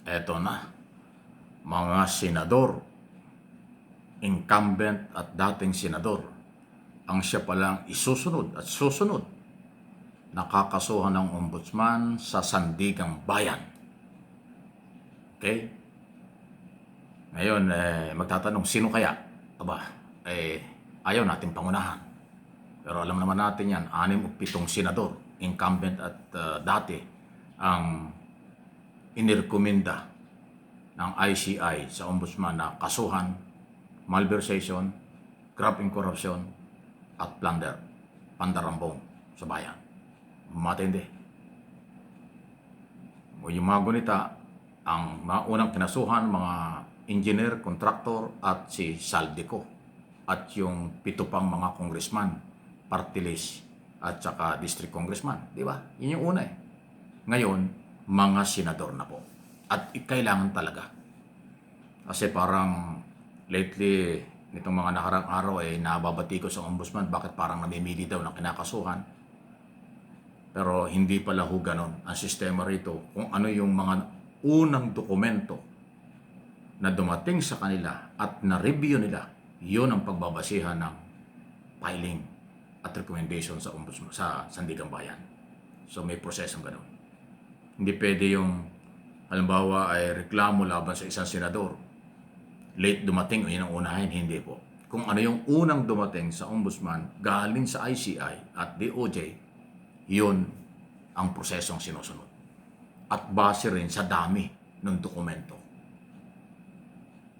Eto na, mga senador, incumbent at dating senador, ang siya palang isusunod at susunod nakakasuhan ng ombudsman sa Sandigang Bayan. Okay? Ngayon, magtatanong, sino kaya? Aba, ayaw natin pangunahan. Pero alam naman natin yan, 6 o 7 senador, incumbent at dati, ang inirekomenda ng ICI sa ombudsman na kasuhan, malversation, graft and corruption, at plunder, pandarambong sa bayan. Matindi. Yung mga gunita, ang mga unang kinasuhan, mga engineer, contractor, at si Saldico. At yung 7 pang mga congressman, party list, at saka district congressman. Di ba? Yun yung una eh. Ngayon, mga senador na po. At kailangan talaga. Kasi parang lately, nitong mga nakarang araw ay nababati ko sa ombudsman bakit parang namimili daw ng kinakasuhan. Pero hindi pala ho ganon ang sistema rito kung ano yung mga unang dokumento na dumating sa kanila at na-review nila, yun ang pagbabasihan ng filing at recommendation sa ombudsman, sa Sandigang Bayan. So may prosesong ganon. Hindi pwede yung halimbawa ay reklamo laban sa isang senador, late dumating o yun ang unahin, hindi po. Kung ano yung unang dumating sa ombudsman galing sa ICI at DOJ, yun ang prosesong sinusunod. At base rin sa dami ng dokumento.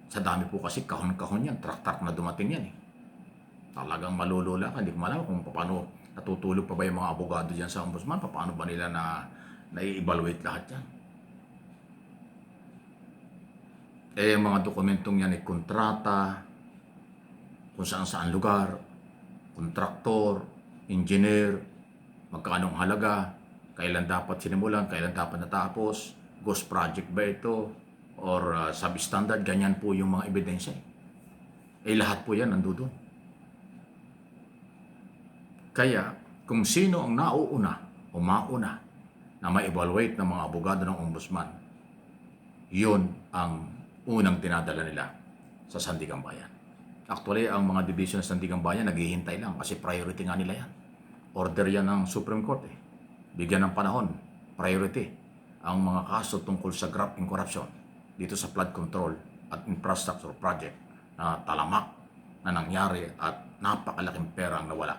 Sa dami po kasi kahon-kahon yan, trak-trak na dumating yan eh. Talagang malulula ka, hindi ko malaman kung paano natutulog pa ba yung mga abogado dyan sa ombudsman, paano ba nila na-evaluate lahat yan. Yung mga dokumentong yan ay kontrata, kung saan-saan lugar, kontraktor, engineer, magkano ang halaga, kailan dapat sinimulan, kailan dapat natapos, ghost project ba ito, or substandard, ganyan po yung mga ebidensya. Lahat po yan nandoon. Kaya, kung sino ang nauuna o mauna na ma-evaluate ng mga abogado ng ombudsman, yun ang unang dinadala nila sa Sandigang Bayan. Actually, ang mga division ng Sandigang Bayan naghihintay lang kasi priority nga nila yan. Order yan ng Supreme Court eh. Bigyan ng panahon, priority, ang mga kaso tungkol sa graft and corruption dito sa flood control at infrastructure project na talamak na nangyari at napakalaking pera ang nawala.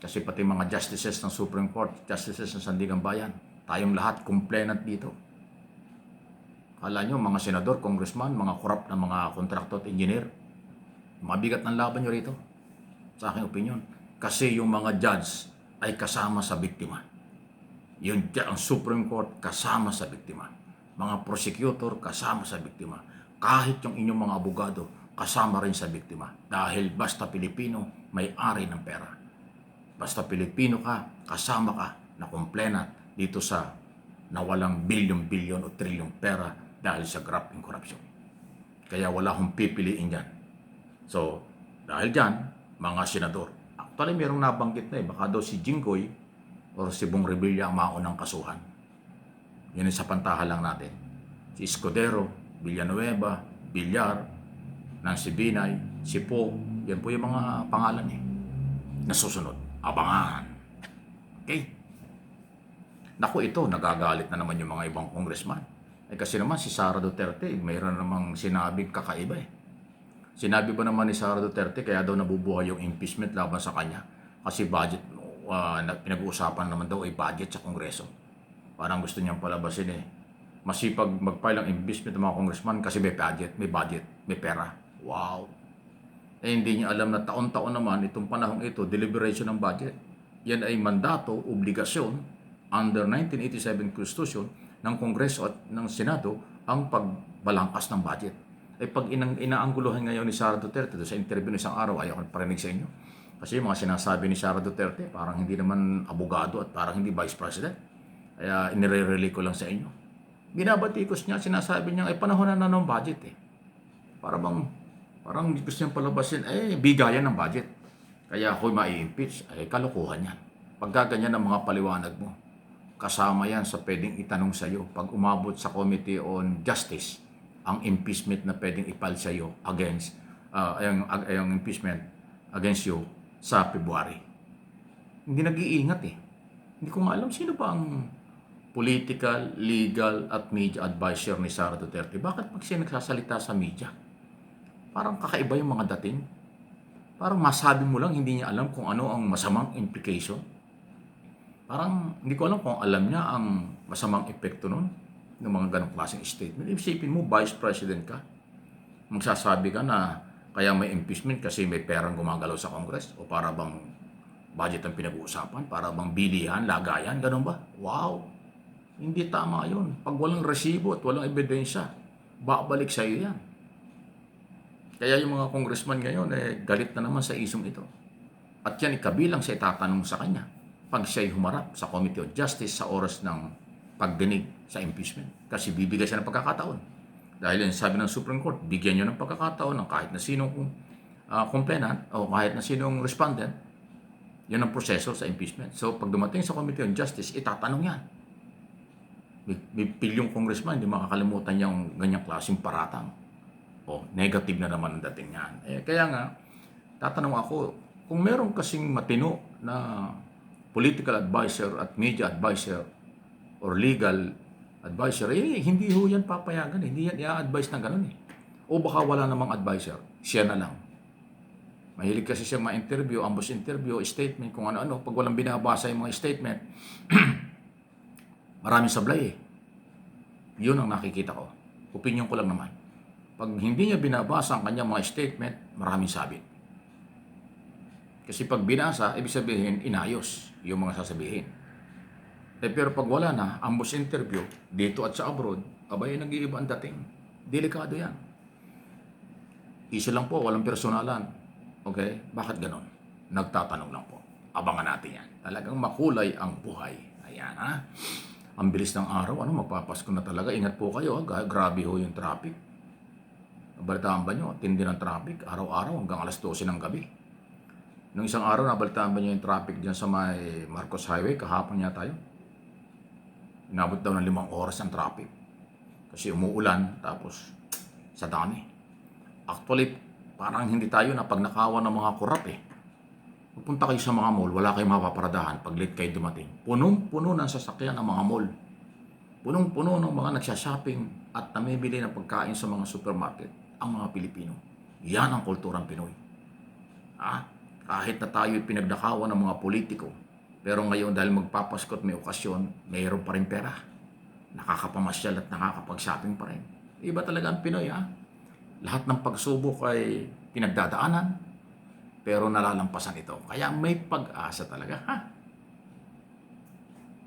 Kasi pati mga justices ng Supreme Court, justices ng Sandigang Bayan, tayong lahat complainant dito. Kala nyo, mga senador, congressman, mga corrupt na mga contractor at engineer, mabigat ng laban nyo rito, sa aking opinion. Kasi yung mga judge ay kasama sa biktima. Yung ang Supreme Court kasama sa biktima. Mga prosecutor kasama sa biktima. Kahit yung inyong mga abogado kasama rin sa biktima. Dahil basta Pilipino, may-ari ng pera. Basta Pilipino ka, kasama ka na complainant dito sa nawalang bilyon-bilyon o trilyong pera dahil sa graft and corruption. Kaya wala akong pipiliin dyan. So, dahil dyan, mga senador, actually merong nabanggit na baka daw si Jinggoy o si Bong Revilla ang maunang kasuhan. Yan sa pantahan lang natin. Si Escudero, Villanueva, Villar, Nancy Binay, si Po, yan po yung mga pangalan nasusunod. Abangan. Okay? Naku, ito, nagagalit na naman yung mga ibang congressman. Kasi naman si Sara Duterte, mayroon namang sinabing kakaiba Sinabi ba naman ni Sara Duterte kaya daw nabubuhay yung impeachment laban sa kanya? Kasi budget, pinag-uusapan naman daw ay budget sa Kongreso. Parang gusto niyang palabasin Masipag mag-file ang impeachment ng mga congressman kasi may budget, may pera. Wow! Hindi niya alam na taon-taon naman itong panahong ito, deliberation ng budget. Yan ay mandato, obligasyon, under 1987 Constitution ng Kongreso at ng Senado ang pagbalangkas ng budget. Pag inaangguluhan ngayon ni Sara Duterte sa interview ng isang araw, ayaw ko parinig sa inyo. Kasi yung mga sinasabi ni Sara Duterte, parang hindi naman abogado at parang hindi vice president. Kaya inire-relay ko lang sa inyo. Binabatikos niya, sinasabi niya, panahon na ng budget Parang gusto niyang palabasin, bigayan ng budget. Kaya ako mai-impeach, kalokohan yan. Pagka ganyan ang mga paliwanag mo, kasama yan sa pwedeng itanong sa iyo pag umabot sa Committee on Justice ang impeachment na pwedeng ipal sa iyo against yung impeachment against you sa February. Hindi nag-iingat eh. Hindi ko nga alam sino ba ang political, legal at media advisor ni Sara Duterte. Bakit pag siya nagsasalita sa media, parang kakaiba yung mga dating? Parang masabi mo lang, hindi niya alam kung ano ang masamang implication. Parang hindi ko alam kung alam niya ang masamang epekto nun ng mga ganong klaseng statement. Isipin mo, Vice President ka, magsasabi ka na kaya may impeachment kasi may perang gumagalaw sa Congress o para bang budget ang pinag-uusapan, para bang bilihan, lagayan, ganun ba? Wow! Hindi tama yun. Pag walang resibo at walang ebidensya, babalik sa iyo yan. Kaya yung mga congressman ngayon, galit na naman sa isong ito. At yan ikabilang sa itatanong sa kanya pag siya'y humarap sa Committee on Justice sa oras ng pagdinig sa impeachment. Kasi bibigay siya ng pagkakataon. Dahil yung sabi ng Supreme Court, bigyan nyo ng pagkakataon ng kahit na sinong complainant o kahit na sinong respondent, yun ang proseso sa impeachment. So pag dumating sa Committee on Justice, itatanong yan. May pilyong congressman, hindi makakalimutan yung ganyang klaseng paratang. O negative na naman ang dating yan. Kaya nga, tatanong ako, kung meron kasing matino na political advisor at media advisor or legal advisor, hindi ho yan papayagan. Hindi yan i-advise na ganun eh. O baka wala namang advisor, siya na lang. Mahilig kasi siya ma-interview, ambush interview, statement, kung ano-ano. Pag walang binabasa yung mga statement, maraming sablay eh. Yun ang nakikita ko. Opinion ko lang naman. Pag hindi niya binabasa ang kanyang mga statement, maraming sabit. Kasi pag binasa, ibig sabihin, inayos yung mga sasabihin. Pero pag wala na, ambush interview, dito at sa abroad, abay, nag-iiba ang dating. Delikado yan. Isa lang po, walang personalan. Okay? Bakit ganon? Nagtatanong lang po. Abangan natin yan. Talagang makulay ang buhay. Ayan ha. Ang bilis ng araw, magpapasko na talaga. Ingat po kayo, ha? Grabe ho yung traffic. Nabalitaan ba nyo? Tindi ng traffic, araw-araw hanggang alas 12 ng gabi. Nung isang araw, nabalitaan ba nyo yung traffic dyan sa may Marcos Highway? Kahapon niya tayo. Inabot daw ng 5 oras ang traffic. Kasi umuulan, tapos sa dami. Actually, parang hindi tayo na pag nakawan ng mga korap eh. Pupunta kayo sa mga mall, wala kayong mapaparadahan pag late kayo dumating. Punong-puno ng sasakyan ang mga mall. Punong-puno ng mga nagsashopping at namimili ng pagkain sa mga supermarket ang mga Pilipino. Yan ang kulturang Pinoy. Kahit na tayo pinagdakawan ng mga politiko, pero ngayon dahil magpapasko at may okasyon, mayroon pa rin pera. Nakakapamasyal at nakakapag-shopping pa rin. Iba talaga ang Pinoy Lahat ng pagsubok ay pinagdadaanan, pero nalalampasan ito. Kaya may pag-asa talaga